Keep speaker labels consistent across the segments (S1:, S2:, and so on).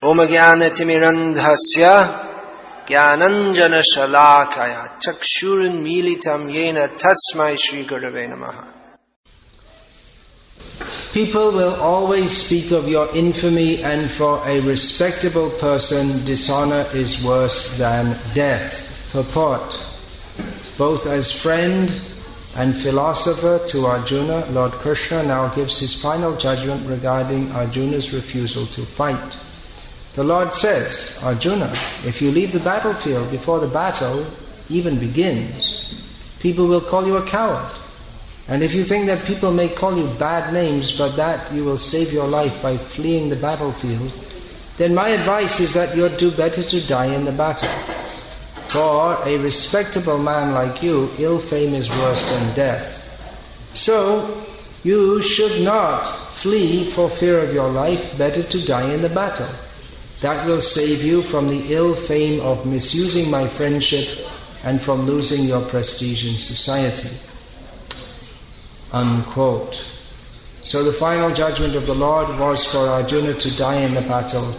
S1: Om Jnana-timirandhasya Jnananjana-shalakaya Chakshurunmilitam Yena Tasmai Shri Gurave Namaha.
S2: People will always speak of your infamy, and for a respectable person, dishonor is worse than death. Purport. Both as friend and philosopher to Arjuna, Lord Krsna now gives his final judgment regarding Arjuna's refusal to fight. The Lord says, Arjuna, if you leave the battlefield before the battle even begins, people will call you a coward. And if you think that people may call you bad names, but that you will save your life by fleeing the battlefield, then my advice is that you'd do better to die in the battle. For a respectable man like you, ill fame is worse than death. So, you should not flee for fear of your life, better to die in the battle. That will save you from the ill fame of misusing my friendship and from losing your prestige in society. Unquote. So the final judgment of the Lord was for Arjuna to die in the battle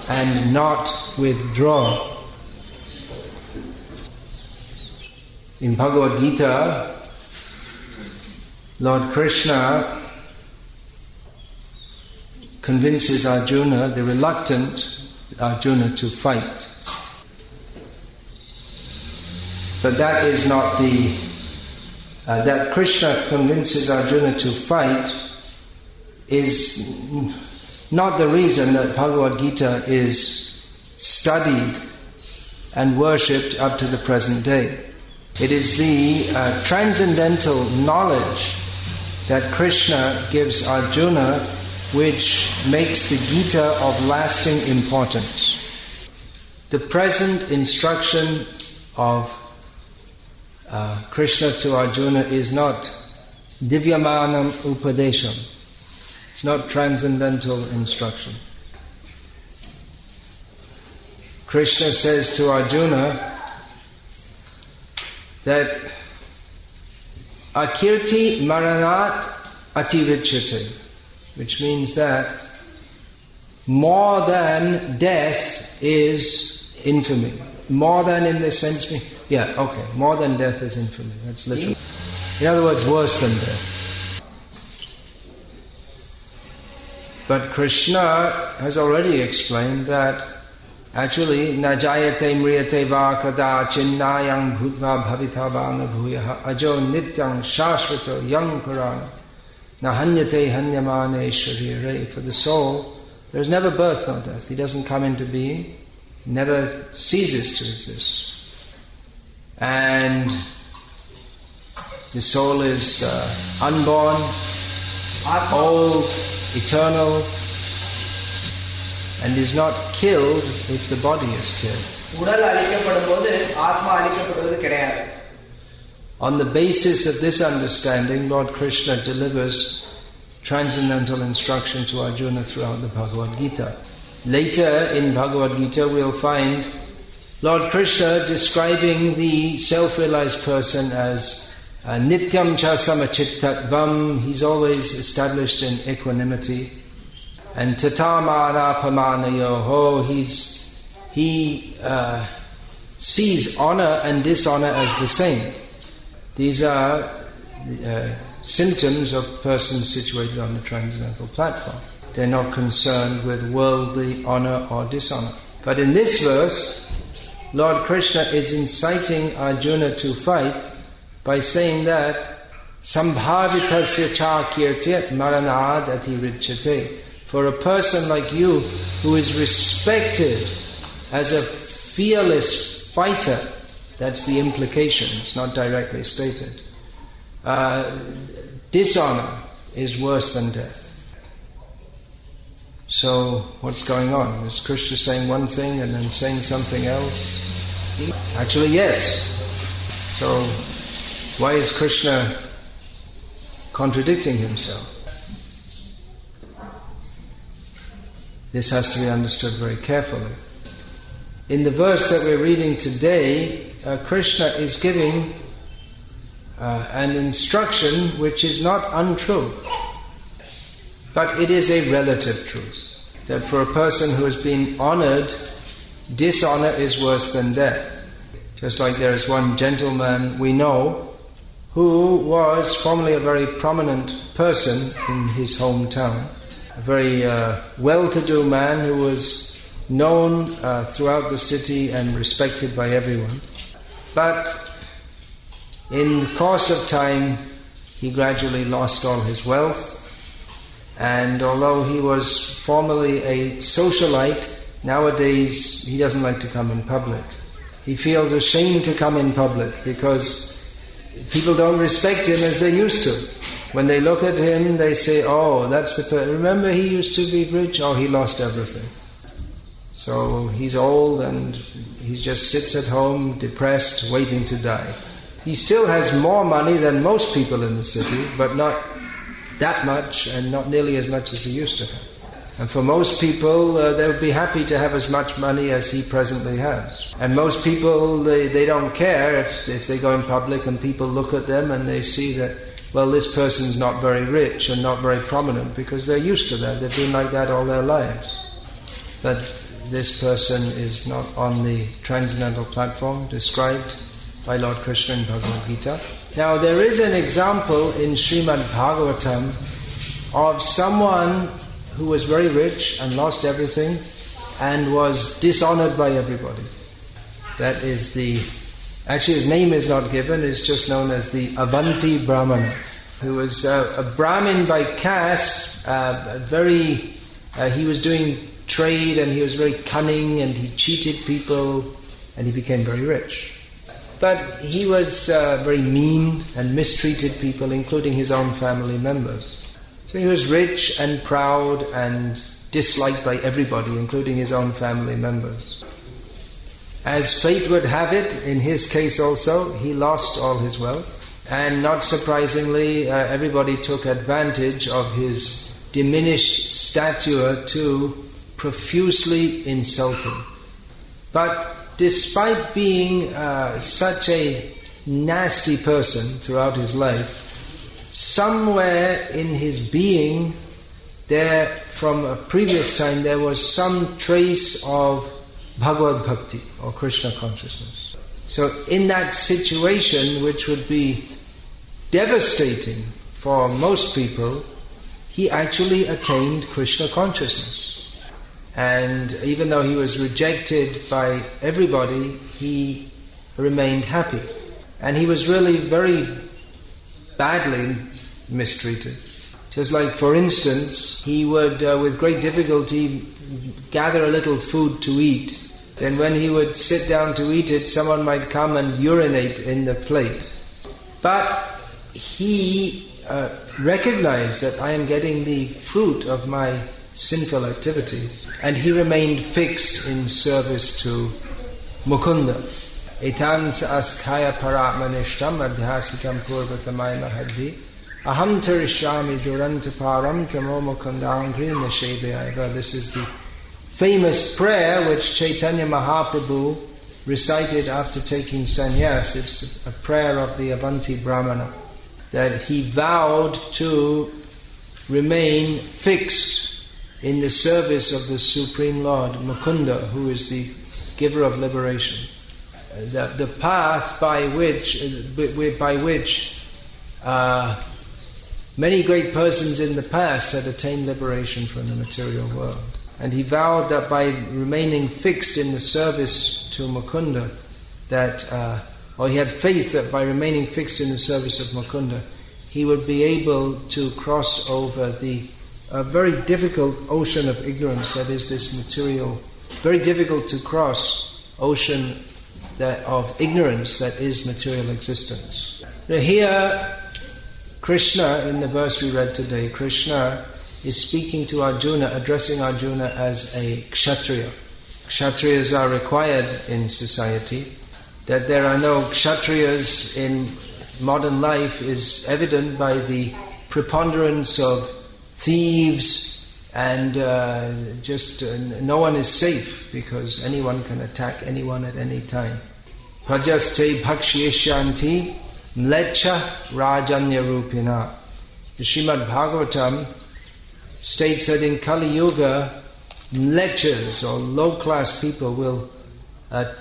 S2: and not withdraw. In Bhagavad-gita, Lord Krsna convinces Arjuna, the reluctant Arjuna, to fight. But that is not that Krishna convinces Arjuna to fight is not the reason that Bhagavad-gita is studied and worshipped up to the present day. It is the transcendental knowledge that Krishna gives Arjuna which makes the Gita of lasting importance. The present instruction of Krishna to Arjuna is not divyamanam upadesham. It's not transcendental instruction. Krishna says to Arjuna that akirti maranat ativichyate, which means that more than death is infamy. More than in the sense, more than death is infamy. That's literal. In other words, worse than death. But Krishna has already explained that actually, na jayate mriyate va kada chinnayang bhutva bhavitavana bhuyaha ajo nityang shashvata yang purana na hanyate hanyamane sharire. For the soul, there is never birth nor death. He doesn't come into being, never ceases to exist. And the soul is unborn, old, eternal, and is not killed if the body is killed. On the basis of this understanding, Lord Krishna delivers transcendental instruction to Arjuna throughout the Bhagavad-gita. Later in Bhagavad-gita we'll find Lord Krishna describing the self-realized person as nityam cha samachittatvam. He's always established in equanimity. And tatamara pamanayoho, he sees honor and dishonor as the same. These are symptoms of persons situated on the transcendental platform. They're not concerned with worldly honor or dishonor. But in this verse, Lord Krishna is inciting Arjuna to fight by saying that sambhavitasya cha kirtyat maranad atiridchate. For a person like you who is respected as a fearless fighter, that's the implication, it's not directly stated. Dishonor is worse than death. So, what's going on? Is Krishna saying one thing and then saying something else? Actually, yes. So, why is Krishna contradicting himself? This has to be understood very carefully. In the verse that we're reading today, Krishna is giving an instruction which is not untrue, but it is a relative truth. that for a person who has been honored, dishonor is worse than death. Just like there is one gentleman we know who was formerly a very prominent person in his hometown, a very well-to-do man who was known throughout the city and respected by everyone. But in the course of time, he gradually lost all his wealth, and although he was formerly a socialite, nowadays he doesn't like to come in public. He feels ashamed to come in public because people don't respect him as they used to. When they look at him, they say, "Oh, that's the person. Remember he used to be rich? Oh, he lost everything." So he's old and he just sits at home, depressed, waiting to die. He still has more money than most people in the city, but not that much and not nearly as much as he used to have. And for most people, they would be happy to have as much money as he presently has. And most people, they don't care if they go in public and people look at them and they see that, well, this person's not very rich and not very prominent, because they're used to that. They've been like that all their lives. But this person is not on the transcendental platform described by Lord Krishna in Bhagavad-gita. Now, there is an example in Srimad Bhagavatam of someone who was very rich and lost everything and was dishonored by everybody. That is actually his name is not given, it's just known as the Avanti Brahmana, who was a Brahmin by caste, he was doing trade and he was very cunning and he cheated people and he became very rich. But he was very mean and mistreated people, including his own family members. So he was rich and proud and disliked by everybody, including his own family members. As fate would have it, in his case also, he lost all his wealth. And not surprisingly, everybody took advantage of his diminished stature to profusely insult him. But despite being such a nasty person throughout his life, somewhere in his being, there, from a previous time, there was some trace of Bhagavad-bhakti, or Krishna consciousness. So in that situation, which would be devastating for most people, he actually attained Krishna consciousness. And even though he was rejected by everybody, he remained happy. And he was really very badly mistreated. Just like, for instance, he would, with great difficulty, gather a little food to eat. Then when he would sit down to eat it, someone might come and urinate in the plate. But he recognized that I am getting the fruit of my sinful activities. And he remained fixed in service to Mukunda. Etan asthaya paratmanishtam adhyasitam purvatamay mahadhi aham tarishyami duranta param tamo mukundangri nashebeyaiva. This is the famous prayer which Chaitanya Mahaprabhu recited after taking sannyas. It's a prayer of the Avanti Brahmana, that he vowed to remain fixed in the service of the Supreme Lord, Mukunda, who is the giver of liberation. The path by which many great persons in the past had attained liberation from the material world. And he vowed that by remaining fixed in the service to Mukunda, he had faith that by remaining fixed in the service of Mukunda, he would be able to cross over the very difficult ocean of ignorance that is this material, very difficult to cross ocean of ignorance that is material existence. Now here, Krishna, in the verse we read today, Krishna is speaking to Arjuna, addressing Arjuna as a Kshatriya. Kshatriyas are required in society. That there are no Kshatriyas in modern life is evident by the preponderance of thieves and no one is safe because anyone can attack anyone at any time. Prajaste bhakshyeshanti mlecha rajanya rupina. The Srimad Bhagavatam states that in Kali Yuga lectors or low-class people will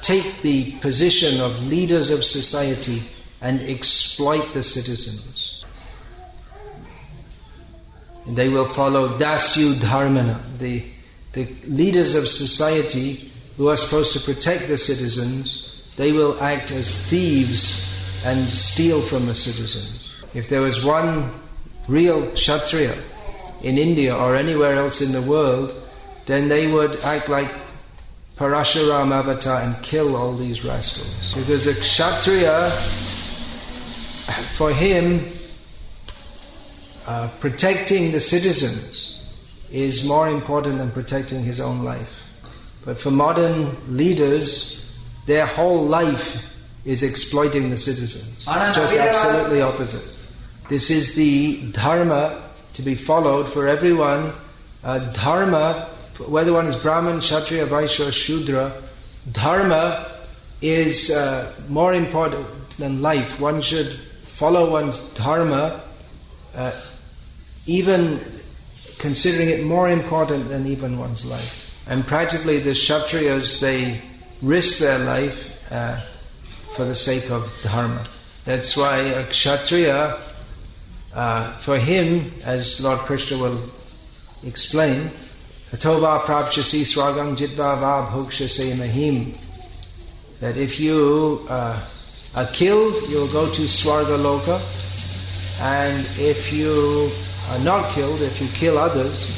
S2: take the position of leaders of society and exploit the citizens. They will follow dasyu dharmana, the leaders of society who are supposed to protect the citizens. They will act as thieves and steal from the citizens. If there was one real Kshatriya in India or anywhere else in the world, then they would act like Parashuram Avatar and kill all these rascals. Because a Kshatriya, for him, protecting the citizens is more important than protecting his own life. But for modern leaders, their whole life is exploiting the citizens. It's just absolutely opposite. This is the dharma to be followed for everyone. Dharma, whether one is Brahman, Kshatriya, Vaishya or Shudra, dharma is more important than life. One should follow one's dharma, even considering it more important than even one's life. And practically the Kshatriyas, they risk their life for the sake of dharma. That's why a Kshatriya, for him, as Lord Krishna will explain, Atova prapshasi swargang jitva va bhokshase mahim, that if you are killed, you'll go to Swarga Loka, and if you are not killed, if you kill others,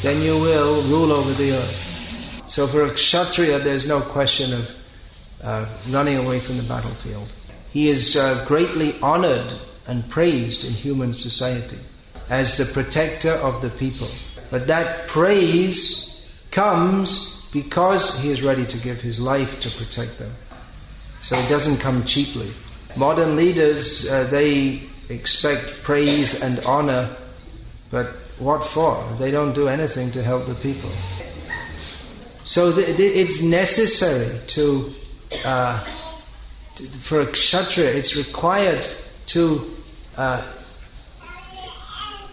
S2: then you will rule over the earth. So for a Kshatriya, there's no question of running away from the battlefield. He is greatly honored and praised in human society as the protector of the people. But that praise comes because he is ready to give his life to protect them. So it doesn't come cheaply. Modern leaders, they expect praise and honor, but what for? They don't do anything to help the people. So it's necessary for a Kshatriya, it's required to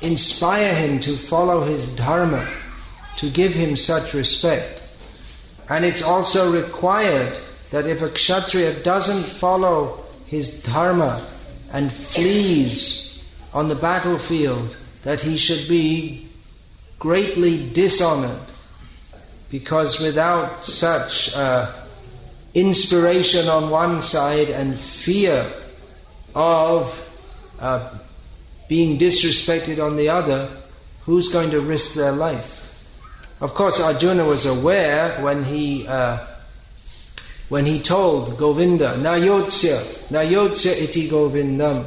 S2: inspire him to follow his dharma, to give him such respect. And it's also required that if a Kshatriya doesn't follow his dharma and flees on the battlefield, that he should be greatly dishonored, because without such inspiration on one side and fear of being disrespected on the other, who's going to risk their life? Of course, Arjuna was aware when he told Govinda, Nayotsya iti Govindam.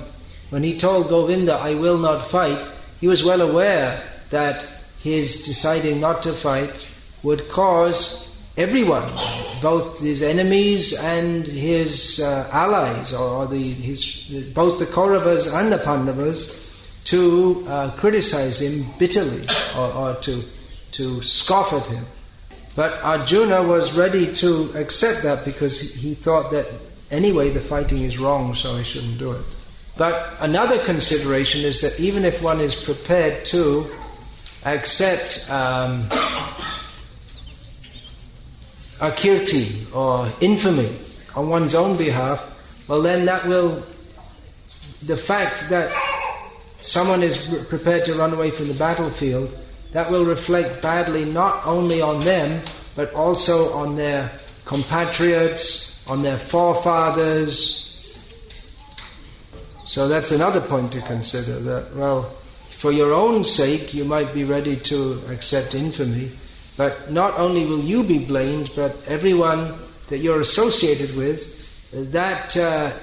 S2: When he told Govinda, I will not fight, he was well aware that his deciding not to fight would cause everyone, both his enemies and his allies, or both the Kauravas and the Pandavas, to criticize him bitterly, or to scoff at him. But Arjuna was ready to accept that because he thought that anyway the fighting is wrong, so he shouldn't do it. But another consideration is that even if one is prepared to accept akirti or infamy on one's own behalf, well then the fact that someone is prepared to run away from the battlefield, that will reflect badly not only on them, but also on their compatriots, on their forefathers. So that's another point to consider, that, well, for your own sake you might be ready to accept infamy, but not only will you be blamed, but everyone that you're associated with, that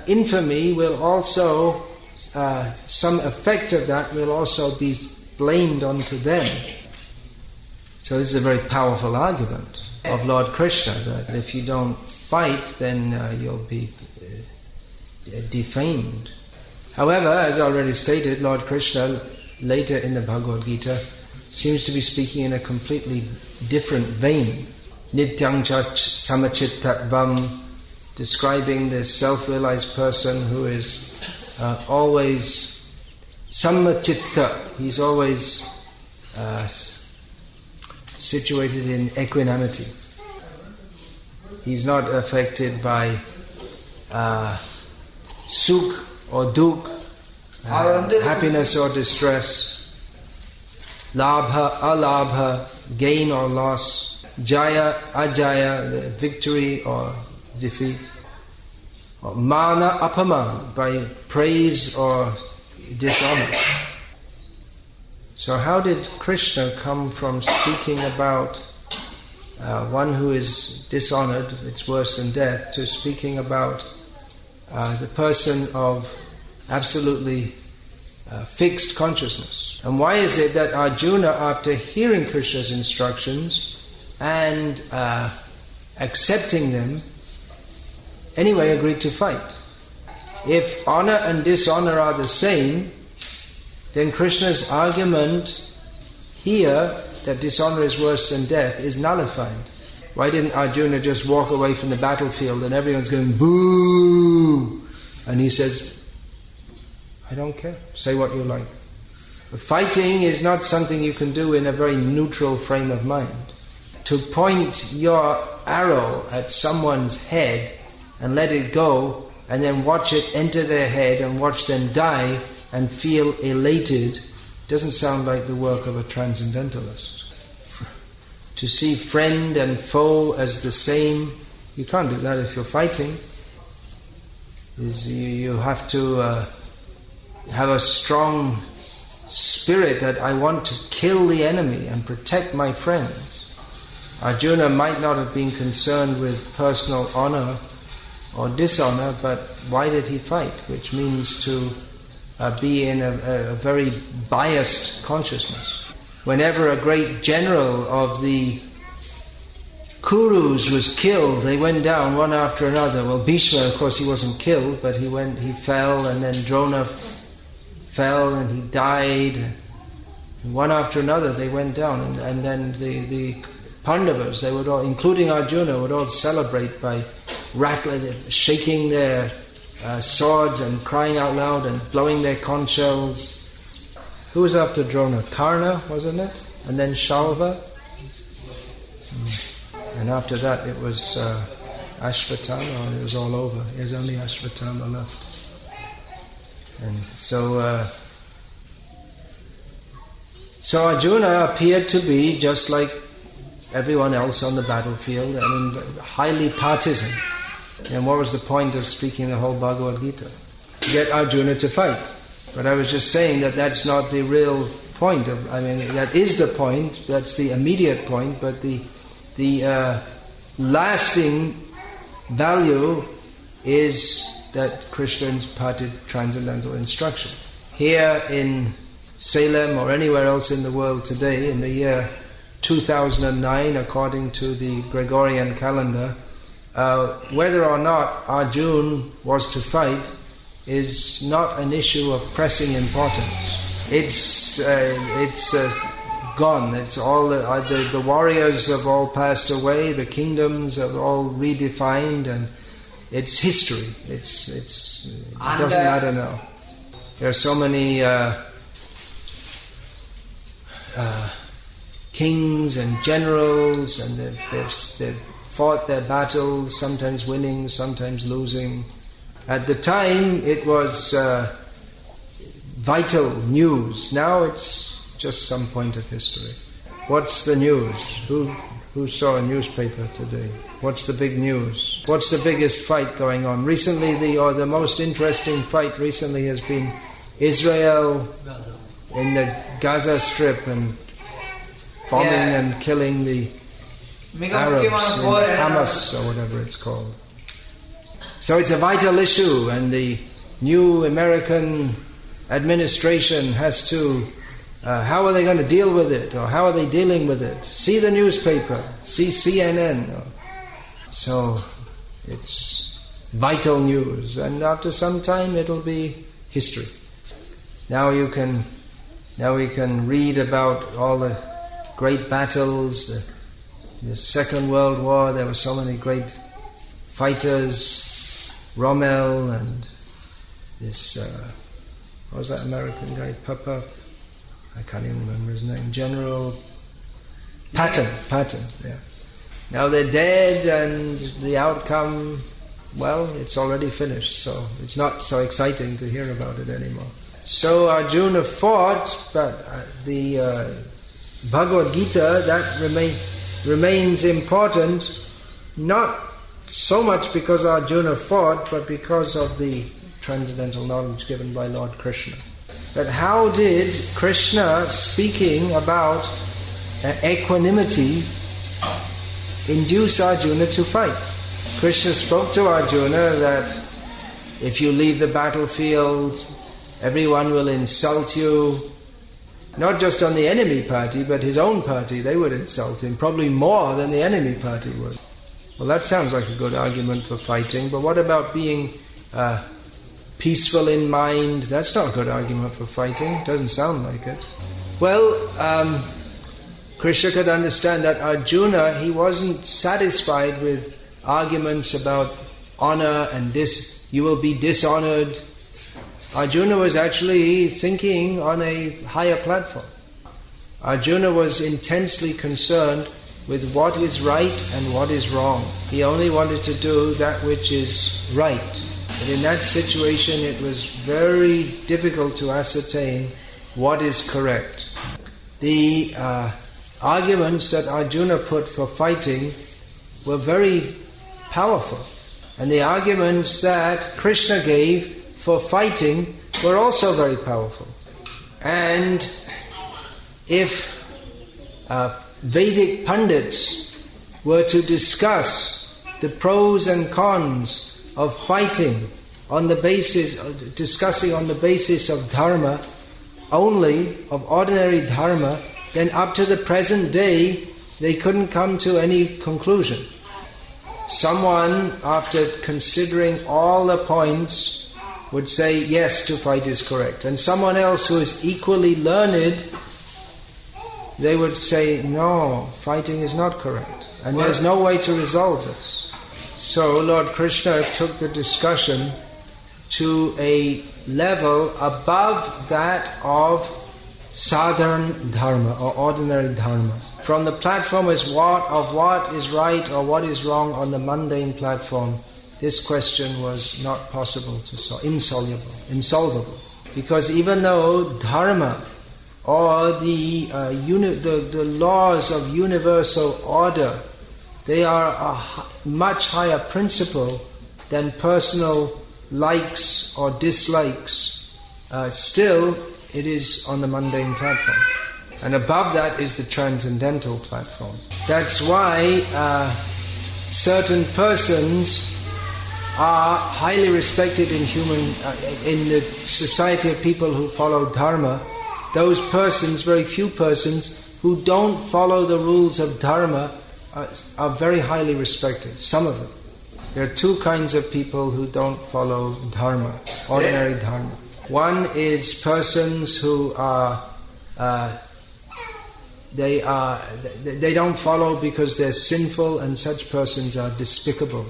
S2: infamy will also, some effect of that will also be blamed onto them. So this is a very powerful argument of Lord Krishna, that if you don't fight, then you'll be defamed. However, as already stated, Lord Krishna later in the Bhagavad-gita seems to be speaking in a completely different vein. Nityang cha samachittavam, describing the self-realized person who is always samachitta, he's always situated in equanimity. He's not affected by sukh or dukh, happiness or distress, labha, alabha, gain or loss, jaya, ajaya, victory or defeat, or mana, apamana, by praise or dishonor. So how did Krishna come from speaking about one who is dishonored, it's worse than death, to speaking about the person of absolutely fixed consciousness? And why is it that Arjuna, after hearing Krishna's instructions and accepting them, anyway agreed to fight? If honor and dishonor are the same, then Krishna's argument here that dishonor is worse than death is nullified. Why didn't Arjuna just walk away from the battlefield and everyone's going boo, and he says, I don't care, say what you like. But fighting is not something you can do in a very neutral frame of mind. To point your arrow at someone's head and let it go and then watch it enter their head and watch them die and feel elated doesn't sound like the work of a transcendentalist. To see friend and foe as the same, you can't do that if you're fighting. You have to have a strong spirit that I want to kill the enemy and protect my friends. Arjuna might not have been concerned with personal honor or dishonor, but why did he fight? Which means to be in a very biased consciousness. Whenever a great general of the Kurus was killed, they went down one after another. Well, Bhishma, of course, he wasn't killed, but he fell, and then Drona fell and he died. And one after another they went down, and then the Pandavas, they would all, including Arjuna, would all celebrate by rattling, shaking their swords and crying out loud and blowing their conch shells. Who was after Drona? Karna, wasn't it? And then Shalva. And after that it was Ashvatthama, and it was all over. There's only Ashvatthama left. And so Arjuna appeared to be just like everyone else on the battlefield, highly partisan. And what was the point of speaking the whole Bhagavad-gita? To get Arjuna to fight. But I was just saying that that's not the real point. That is the point, that's the immediate point, but the lasting value is that Krishna imparted transcendental instruction. Here in Salem or anywhere else in the world today, in the year 2009, according to the Gregorian calendar, whether or not Arjuna was to fight is not an issue of pressing importance. It's gone. It's all the warriors have all passed away. The kingdoms have all redefined, and it's history. It doesn't matter now. There are so many kings and generals, and they've fought their battles, sometimes winning, sometimes losing. At the time, it was vital news. Now it's just some point of history. What's the news? Who saw a newspaper today? What's the big news? What's the biggest fight going on? Recently, the most interesting fight recently has been Israel in the Gaza Strip and bombing and killing the Arabs in Hamas or whatever it's called. So it's a vital issue, and the new American administration has to, how are they going to deal with it, or how are they dealing with it? See the newspaper, see CNN. So it's vital news, and after some time it'll be history. Now we can read about all the great battles, the Second World War. There were so many great fighters, Rommel and this, what was that American guy, Papa? I can't even remember his name. General Pattern, yeah. Now they're dead and the outcome, well, it's already finished, so it's not so exciting to hear about it anymore. So Arjuna fought, but the Bhagavad-gita, that remains important, not so much because Arjuna fought, but because of the transcendental knowledge given by Lord Krishna. But how did Krishna, speaking about equanimity, induce Arjuna to fight? Krishna spoke to Arjuna that if you leave the battlefield, everyone will insult you. Not just on the enemy party, but his own party, they would insult him, probably more than the enemy party would. Well, that sounds like a good argument for fighting, but what about being peaceful in mind? That's not a good argument for fighting. It doesn't sound like it. Well, Krishna could understand that Arjuna, he wasn't satisfied with arguments about honor and you will be dishonored. Arjuna was actually thinking on a higher platform. Arjuna was intensely concerned with what is right and what is wrong. He only wanted to do that which is right. But in that situation it was very difficult to ascertain what is correct. The arguments that Arjuna put for fighting were very powerful. And the arguments that Krishna gave for fighting were also very powerful. And if Vedic pundits were to discuss the pros and cons of fighting discussing on the basis of dharma, only of ordinary dharma, then up to the present day they couldn't come to any conclusion. Someone, after considering all the points, would say yes, to fight is correct. And someone else who is equally learned, they would say no, fighting is not correct. And there's no way to resolve this. So Lord Krishna took the discussion to a level above that of sadharan dharma or ordinary dharma. From the platform of what is right or what is wrong on the mundane platform, this question was not possible to solve, insolvable. Because even though dharma or the laws of universal order, they are a much higher principle than personal likes or dislikes, still it is on the mundane platform. And above that is the transcendental platform. That's why certain persons are highly respected in the society of people who follow dharma. Those persons, very few persons, who don't follow the rules of dharma are very highly respected. Some of them. There are two kinds of people who don't follow dharma, ordinary dharma. One is persons who are they don't follow because they're sinful, and such persons are despicable.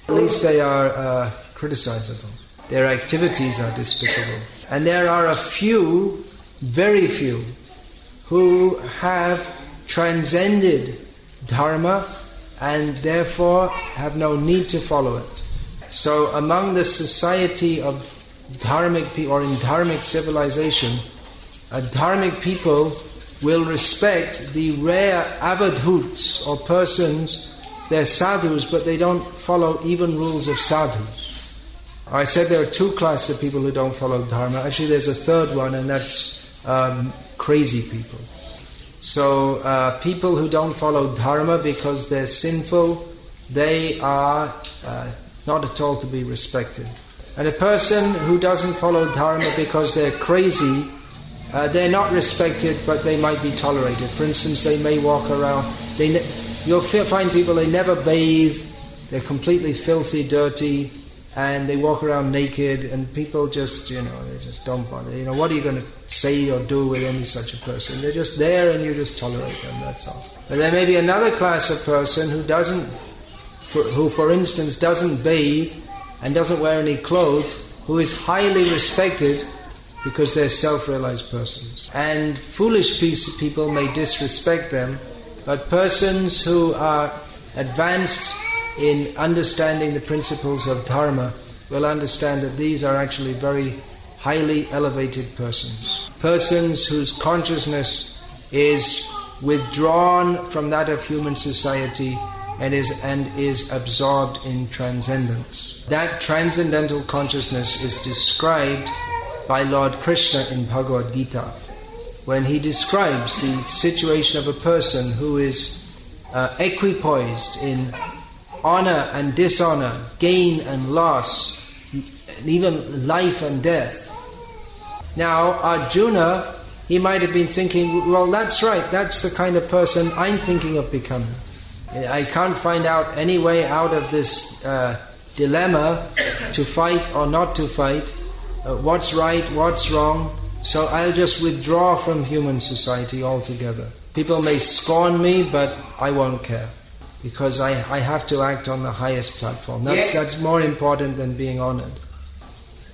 S2: At least they are criticizable. Their activities are despicable. And there are a few, very few, who have transcended dharma and therefore have no need to follow it. So among the society of dharmic people, or in dharmic civilization, dharmic people will respect the rare avadhuts or persons. They're sadhus, but they don't follow even rules of sadhus. I said there are two classes of people who don't follow dharma. Actually there's a third one, and that's crazy people. So people who don't follow dharma because they're sinful, they are not at all to be respected. And a person who doesn't follow dharma because they're crazy, they're not respected, but they might be tolerated. For instance, they may walk around, you'll find people, they never bathe, they're completely filthy, dirty, and they walk around naked, and people just, they just don't bother. What are you going to say or do with any such a person? They're just there and you just tolerate them, that's all. But there may be another class of person who for instance doesn't bathe and doesn't wear any clothes, who is highly respected because they're self-realized persons. And foolish people may disrespect them, But persons who are advanced in understanding the principles of dharma will understand that these are actually very highly elevated persons. Persons whose consciousness is withdrawn from that of human society and is absorbed in transcendence. That transcendental consciousness is described by Lord Krishna in Bhagavad-gita, when he describes the situation of a person who is equipoised in honor and dishonor, gain and loss, and even life and death. Now, Arjuna, he might have been thinking, well, that's right, that's the kind of person I'm thinking of becoming. I can't find out any way out of this dilemma to fight or not to fight, what's right, what's wrong, so I'll just withdraw from human society altogether. People may scorn me, but I won't care, because I have to act on the highest platform. That's more important than being honored.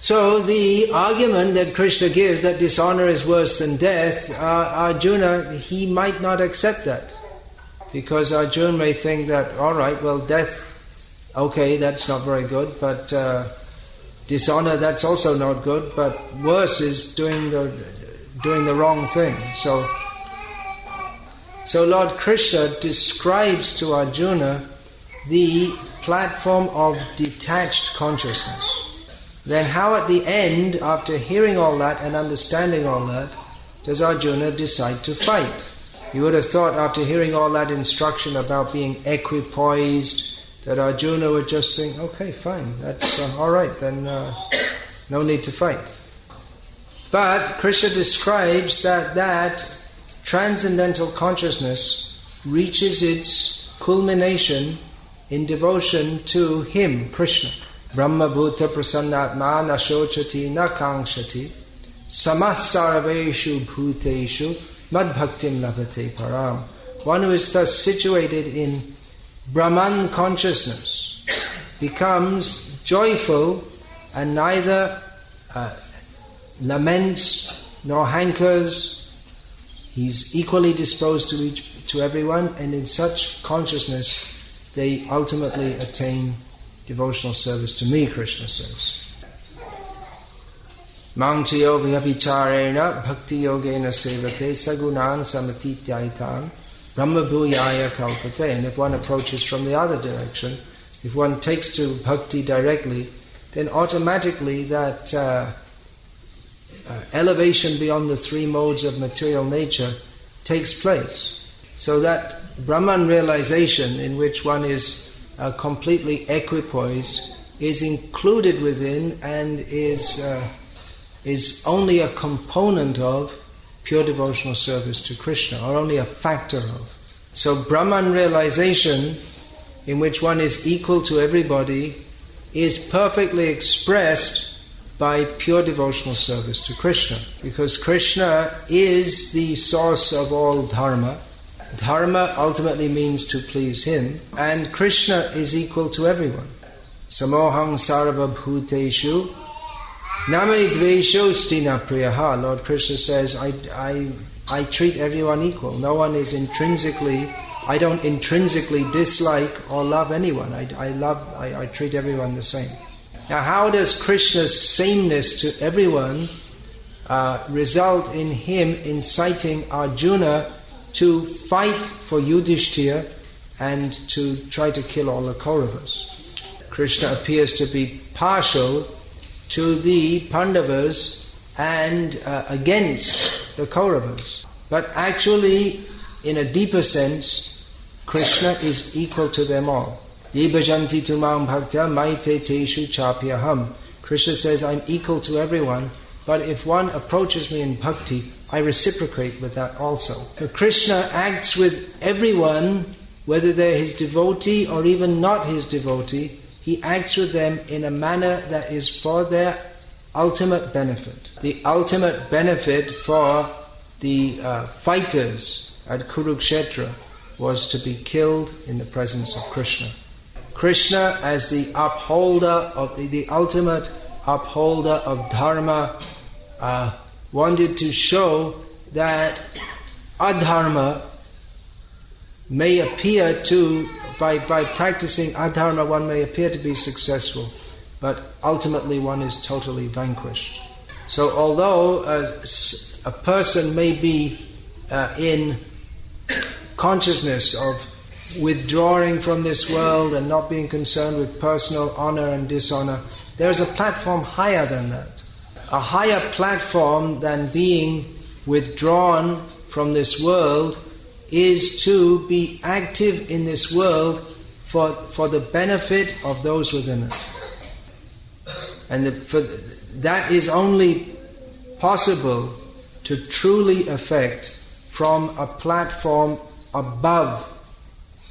S2: So the argument that Krishna gives, that dishonor is worse than death, Arjuna, he might not accept that. Because Arjuna may think that, all right, well, death, okay, that's not very good, but dishonor, that's also not good, but worse is doing the wrong thing. So Lord Krishna describes to Arjuna the platform of detached consciousness. Then how at the end, after hearing all that and understanding all that, does Arjuna decide to fight? You would have thought, after hearing all that instruction about being equipoised, that Arjuna would just think, okay, fine, that's all right, then no need to fight. But Krishna describes that transcendental consciousness reaches its culmination in devotion to him, Krishna. Brahma bhuta prasannatma na shochati na kangshati samah sarveshu bhuteshu madbhaktim labhate param. One who is thus situated in Brahman consciousness becomes joyful and neither laments nor hankers. He's equally disposed to everyone, and in such consciousness they ultimately attain devotional service to me, Krishna says. Mangtiyo vyabhicharena bhakti yogena sevate sagunan samatityaitang brahma bhuyaya kalpate. And if one approaches from the other direction, if one takes to bhakti directly, then automatically that elevation beyond the three modes of material nature takes place. So that Brahman realization in which one is completely equipoised is included within and is only a component of pure devotional service to Krishna, or only a factor of. So Brahman realization in which one is equal to everybody is perfectly expressed by pure devotional service to Krishna, because Krishna is the source of all dharma. Dharma ultimately means to please him, and Krishna is equal to everyone. Samohang sarva bhuteshu name dvesho stina priyaha. Lord Krishna says, I treat everyone equal. No one is I don't intrinsically dislike or love anyone. I treat everyone the same. Now, how does Krishna's sameness to everyone result in him inciting Arjuna to fight for Yudhishthira and to try to kill all the Kauravas? Krishna appears to be partial to the Pandavas and against the Kauravas. But actually, in a deeper sense, Krishna is equal to them all. Ye bhajanti tumam bhaktya maite teshu chapyaham. Krishna says, I'm equal to everyone, but if one approaches me in bhakti, I reciprocate with that also. So Krishna acts with everyone, whether they're his devotee or even not his devotee. He acts with them in a manner that is for their ultimate benefit. The ultimate benefit for the fighters at Kurukshetra was to be killed in the presence of Krishna. Krishna, as the upholder of the ultimate upholder of dharma, wanted to show that adharma may appear to, by practicing adharma, one may appear to be successful, but ultimately one is totally vanquished. So although a person may be in consciousness of withdrawing from this world and not being concerned with personal honor and dishonor, there's a platform higher than that. A higher platform than being withdrawn from this world is to be active in this world for the benefit of those within it. And that is only possible to truly affect from a platform above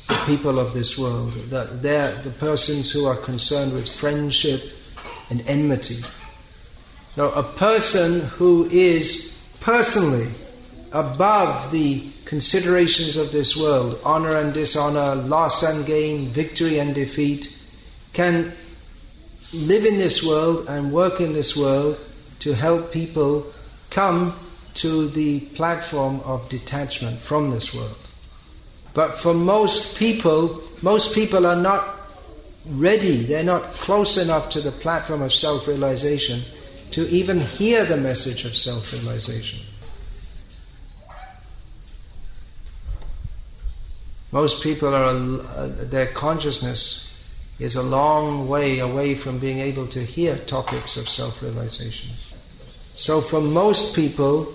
S2: the people of this world. They're the persons who are concerned with friendship and enmity. Now, a person who is personally above the considerations of this world, honor and dishonor, loss and gain, victory and defeat, can live in this world and work in this world to help people come to the platform of detachment from this world. But for most people are not ready, they're not close enough to the platform of self-realization to even hear the message of self-realization. Most people their consciousness is a long way away from being able to hear topics of self-realization. So for most people,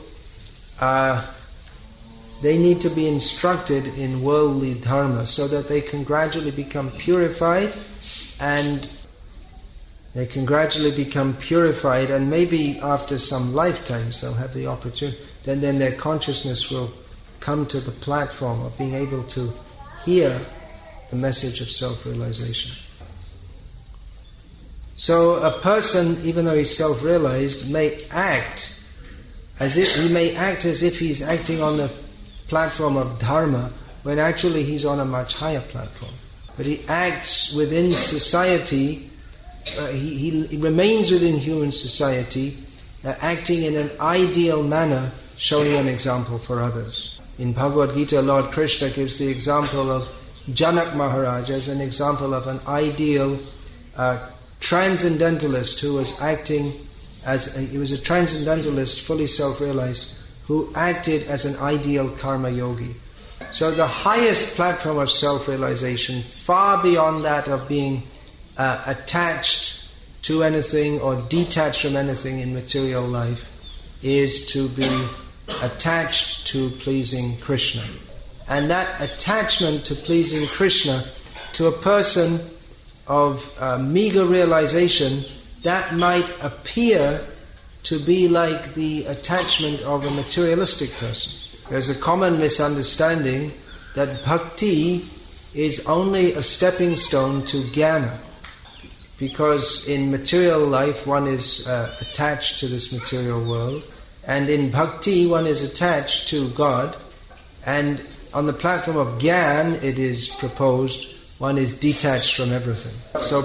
S2: they need to be instructed in worldly dharma so that they can gradually become purified, and maybe after some lifetimes they'll have the opportunity, then their consciousness will come to the platform of being able to hear the message of self-realization. So a person, even though he's self-realized, may act as if he's acting on the platform of dharma, when actually he's on a much higher platform. But he acts within society, he remains within human society, acting in an ideal manner, showing an example for others. In Bhagavad-gita, Lord Krishna gives the example of Janak Maharaj as an example of an ideal transcendentalist who was acting he was a transcendentalist, fully self-realized, who acted as an ideal karma yogi. So the highest platform of self-realization, far beyond that of being attached to anything or detached from anything in material life, is to be attached to pleasing Krishna. And that attachment to pleasing Krishna, to a person of meager realization, that might appear to be like the attachment of a materialistic person. There's a common misunderstanding that bhakti is only a stepping stone to jnana, because in material life one is attached to this material world, and in bhakti one is attached to God, and on the platform of jnana it is proposed one is detached from everything. So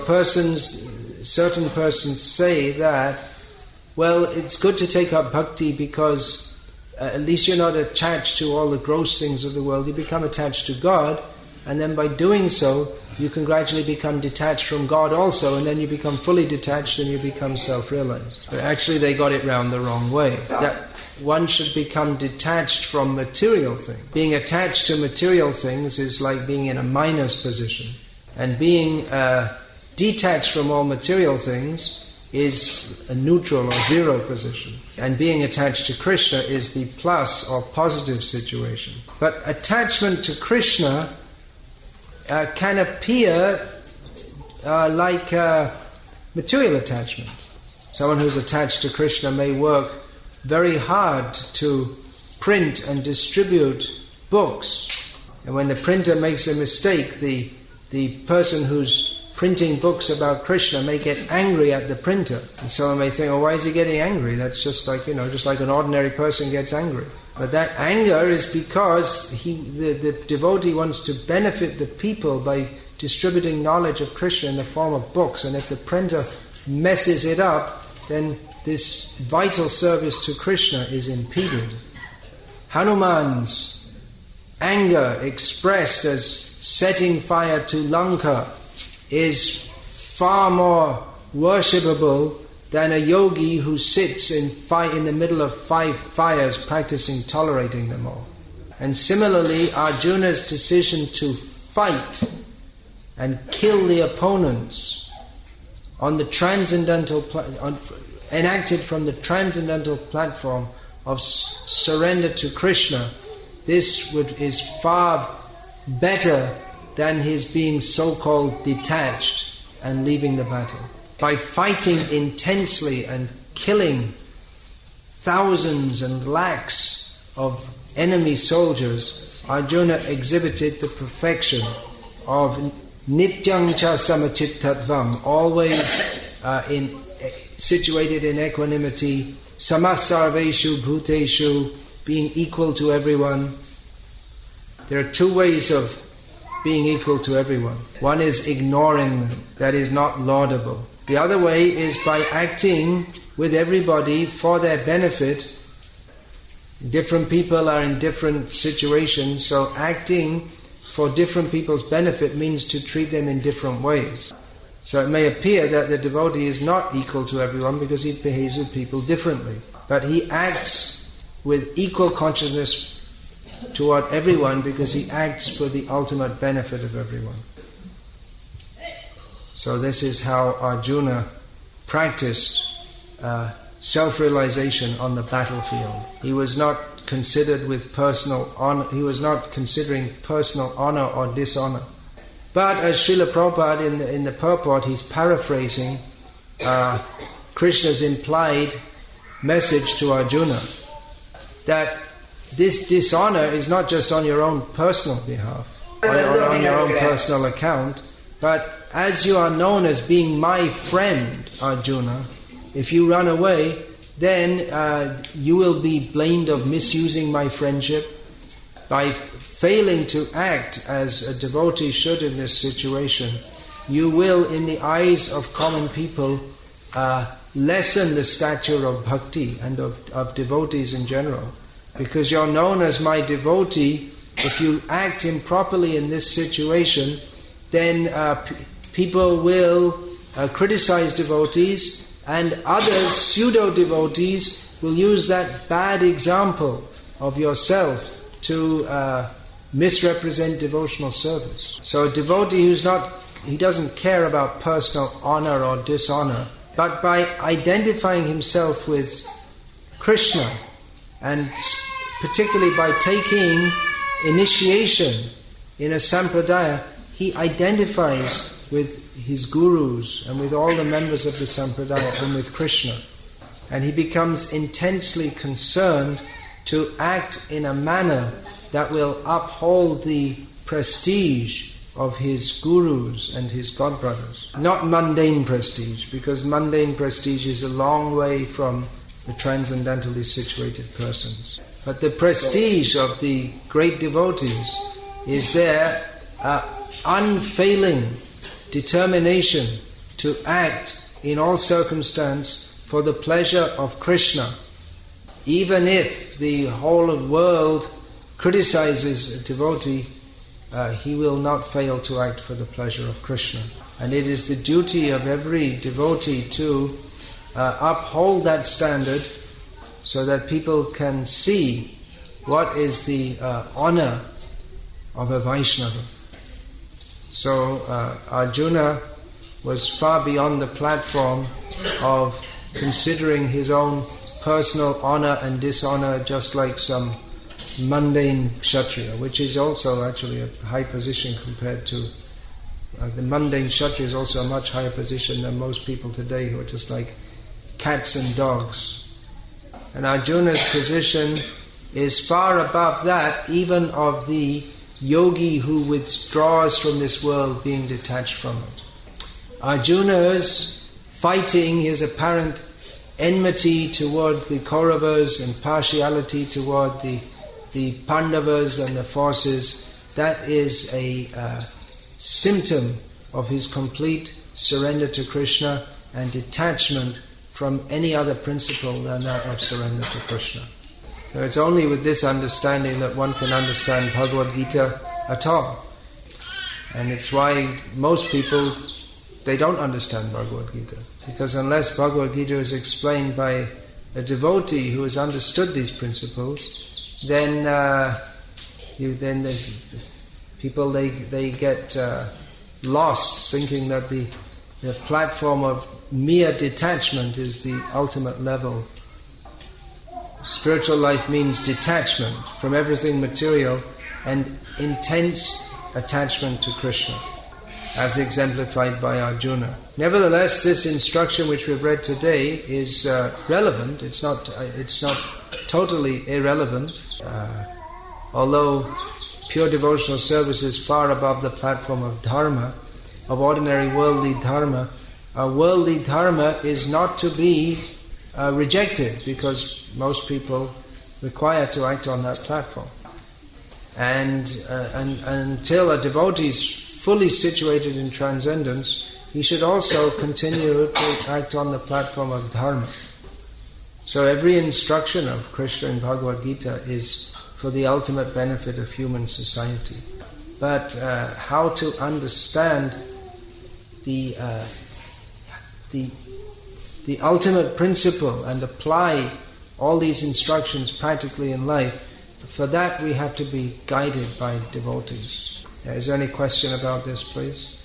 S2: certain persons say that, well, it's good to take up bhakti because at least you're not attached to all the gross things of the world, you become attached to God, and then by doing so you can gradually become detached from God also, and then you become fully detached and you become self-realized. But actually they got it round the wrong way. That one should become detached from material things. Being attached to material things is like being in a minus position, and being detached from all material things is a neutral or zero position. And being attached to Krishna is the plus or positive situation. But attachment to Krishna can appear like material attachment. Someone who's attached to Krishna may work very hard to print and distribute books. And when the printer makes a mistake, the person who's printing books about Krishna may get angry at the printer. And someone may think, oh, why is he getting angry? That's just like, just like an ordinary person gets angry. But that anger is because the devotee wants to benefit the people by distributing knowledge of Krishna in the form of books. And if the printer messes it up, then this vital service to Krishna is impeded. Hanuman's anger expressed as setting fire to Lanka is far more worshipable than a yogi who sits in the middle of 5 fires practicing tolerating them all. And similarly, Arjuna's decision to fight and kill the opponents on the transcendental enacted from the transcendental platform of surrender to Krishna, this is far better than his being so-called detached and leaving the battle. By fighting intensely and killing thousands and lakhs of enemy soldiers, Arjuna exhibited the perfection of nityam cha samachittatvam, always situated in equanimity, samasarveshu bhuteshu, being equal to everyone. There are 2 ways of being equal to everyone. One is ignoring them, that is not laudable. The other way is by acting with everybody for their benefit. Different people are in different situations, so acting for different people's benefit means to treat them in different ways. So it may appear that the devotee is not equal to everyone because he behaves with people differently. But he acts with equal consciousness toward everyone because he acts for the ultimate benefit of everyone. So this is how Arjuna practiced self-realization on the battlefield. He was not considered with personal honor. He was not considering personal honor or dishonor. But as Srila Prabhupada in the purport, he's paraphrasing Krishna's implied message to Arjuna, that this dishonor is not just on your own personal behalf, or on your own personal account, but as you are known as being my friend, Arjuna, if you run away, then you will be blamed of misusing my friendship. By failing to act as a devotee should in this situation, you will, in the eyes of common people, lessen the stature of bhakti and of devotees in general. Because you're known as my devotee, if you act improperly in this situation, then people will criticize devotees, and others, pseudo-devotees, will use that bad example of yourself to misrepresent devotional service. So a devotee he doesn't care about personal honor or dishonor, but by identifying himself with Krishna, and particularly by taking initiation in a sampradaya, he identifies with his gurus and with all the members of the sampradaya and with Krishna. And he becomes intensely concerned to act in a manner that will uphold the prestige of his gurus and his godbrothers. Not mundane prestige, because mundane prestige is a long way from the transcendentally situated persons. But the prestige of the great devotees is their unfailing determination to act in all circumstance for the pleasure of Krishna. Even if the whole world criticizes a devotee, he will not fail to act for the pleasure of Krishna. And it is the duty of every devotee to uphold that standard so that people can see what is the honor of a Vaishnava. So Arjuna was far beyond the platform of considering his own personal honor and dishonor just like some mundane kshatriya, which is also actually a high position compared to the mundane kshatriya is also a much higher position than most people today who are just like cats and dogs. And Arjuna's position is far above that, even of the yogi who withdraws from this world being detached from it. Arjuna's fighting, his apparent enmity toward the Kauravas and partiality toward the Pandavas and the forces, that is a symptom of his complete surrender to Krishna and detachment from any other principle than that of surrender to Krishna. So it's only with this understanding that one can understand Bhagavad-gita at all. And it's why most people, they don't understand Bhagavad-gita. Because unless Bhagavad-gita is explained by a devotee who has understood these principles, then people get lost, thinking that the platform of mere detachment is the ultimate level. Spiritual life means detachment from everything material and intense attachment to Krishna, as exemplified by Arjuna. Nevertheless, this instruction which we've read today is relevant. It's not totally irrelevant. Although pure devotional service is far above the platform of dharma, of ordinary worldly dharma, worldly dharma is not to be rejected, because most people require to act on that platform. And until a devotee is fully situated in transcendence, he should also continue to act on the platform of dharma. So every instruction of Krishna in Bhagavad-gita is for the ultimate benefit of human society. But how to understand the ultimate principle and apply all these instructions practically in life, for that we have to be guided by devotees. Is there any question about this, please?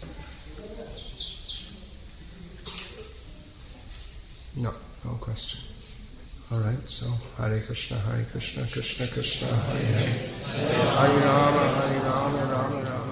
S2: No question. All right, so Hare Krishna, Krishna Krishna, Hare Hare, Hare Rama, Rama Rama.